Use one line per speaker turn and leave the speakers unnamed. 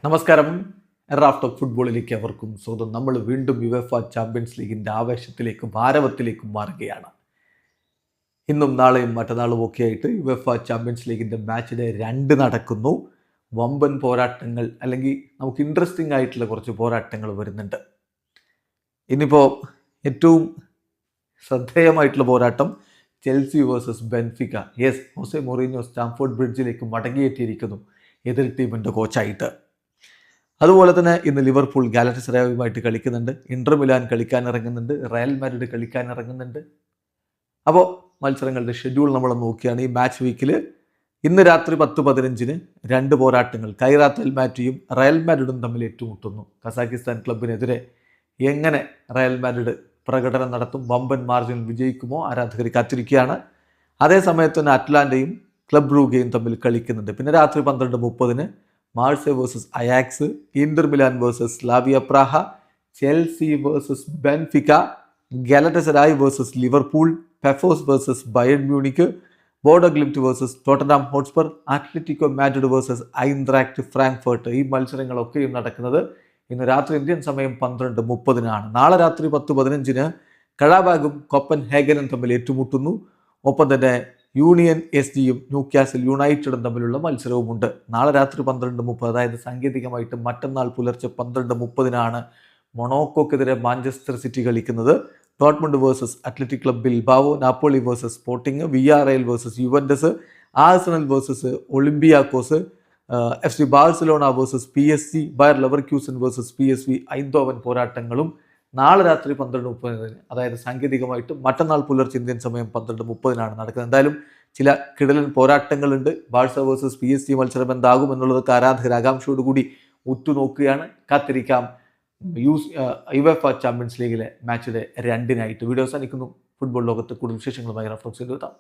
നമസ്കാരം. Raft of ഫുട്ബോളിലേക്ക് അവർക്കും സ്വന്തം. നമ്മൾ വീണ്ടും യുവേഫ ചാമ്പ്യൻസ് ലീഗിൻ്റെ ആവേശത്തിലേക്കും ഭാരവത്തിലേക്കും മാറുകയാണ്. ഇന്നും നാളെയും മറ്റന്നാളും ഒക്കെ ആയിട്ട് യുവേഫ ചാമ്പ്യൻസ് ലീഗിൻ്റെ മാച്ച് ഡേ 2 നടക്കുന്നു. വമ്പൻ പോരാട്ടങ്ങൾ, അല്ലെങ്കിൽ നമുക്ക് ഇൻട്രസ്റ്റിംഗ് ആയിട്ടുള്ള കുറച്ച് പോരാട്ടങ്ങൾ വരുന്നുണ്ട്. ഇന്നിപ്പോൾ ഏറ്റവും ശ്രദ്ധേയമായിട്ടുള്ള പോരാട്ടം Chelsea versus Benfica. Yes, Jose Mourinho Stamford ബ്രിഡ്ജിലേക്ക് മടങ്ങിയെത്തിയിരിക്കുന്നു എതിർ ടീമിൻ്റെ കോച്ചായിട്ട്. അതുപോലെ തന്നെ ഇന്ന് ലിവർപൂൾ ഗാലറ്റസറായുമായിട്ട് കളിക്കുന്നുണ്ട്, ഇന്റർ മിലാൻ കളിക്കാൻ ഇറങ്ങുന്നുണ്ട്, റയൽ മാഡ്രിഡ് കളിക്കാൻ ഇറങ്ങുന്നുണ്ട്. അപ്പോൾ മത്സരങ്ങളുടെ ഷെഡ്യൂൾ നമ്മൾ നോക്കിയാണ് ഈ മാച്ച് വീക്കിൽ ഇന്ന് രാത്രി 10:15 2 പോരാട്ടങ്ങൾ. കൈറാത്ത് അൽമാറ്റിയും റയൽ മാഡ്രിഡും തമ്മിൽ ഏറ്റുമുട്ടുന്നു. കസാക്കിസ്ഥാൻ ക്ലബിനെതിരെ എങ്ങനെ റയൽ മാഡ്രിഡ് പ്രകടനം നടത്തും, വമ്പൻ മാർജിനിൽ വിജയിക്കുമോ, ആരാധകർ കാത്തിരിക്കുകയാണ്. അതേസമയത്ത് തന്നെ അറ്റ്ലാന്റയും ക്ലബ് ബ്രൂഗയും തമ്മിൽ കളിക്കുന്നുണ്ട്. പിന്നെ രാത്രി 12:30 Marseille versus Ajax, Inter Milan versus Slavia Praha, Chelsea versus Benfica, Galatasaray versus Liverpool, Pafos versus Bayern Munich, Bodo Glimt versus Tottenham Hotspur, Atletico Madrid versus Eintracht Frankfurt. ഈ മത്സരങ്ങളൊക്കെയും നടക്കുന്നത് ഇന്ന് രാത്രി ഇന്ത്യൻ സമയം 12:30 നാളെ രാത്രി 10:15 കഴാബാഗും കോപ്പൻഹേഗനും തമ്മിൽ ഏറ്റുമുട്ടുന്നു. ഒപ്പം തന്നെ യൂണിയൻ SGയും ന്യൂകാസിൽ യുണൈറ്റഡും തമ്മിലുള്ള മത്സരവുമുണ്ട്. നാളെ രാത്രി 12:30, അതായത് സാങ്കേതികമായിട്ട് മറ്റന്നാൾ പുലർച്ചെ 12:30 മൊണോക്കോക്കെതിരെ മാഞ്ചസ്റ്റർ സിറ്റി കളിക്കുന്നത്. Dortmund versus Athletic Club Bilbao, Napoli versus Sporting, Villarreal versus Juventus, Arsenal versus Olympiacos, FC Barcelona versus PSG, Bayer Leverkusen versus PSV Eindhoven പോരാട്ടങ്ങളും നാളെ രാത്രി 12:30, അതായത് സാങ്കേതികമായിട്ട് മറ്റന്നാൾ പുലർച്ചെ ഇന്ത്യൻ സമയം 12:30 നടക്കുന്നത്. എന്തായാലും ചില കിടലൻ പോരാട്ടങ്ങളുണ്ട്. ബാഴ്സ വേഴ്സസ് PSG മത്സരം എന്താകും എന്നുള്ളതൊക്കെ ആരാധകർ ആകാംക്ഷയോടുകൂടി ഉറ്റുനോക്കുകയാണ്. കാത്തിരിക്കാം യുവേഫ ചാമ്പ്യൻസ് ലീഗിലെ മാച്ച് ഡേ 2 വീഡിയോ അവസാനിക്കുന്നു. ഫുട്ബോൾ ലോകത്ത് കൂടുതൽ വിശേഷങ്ങളുമായി റഫറൻസ് എത്താം.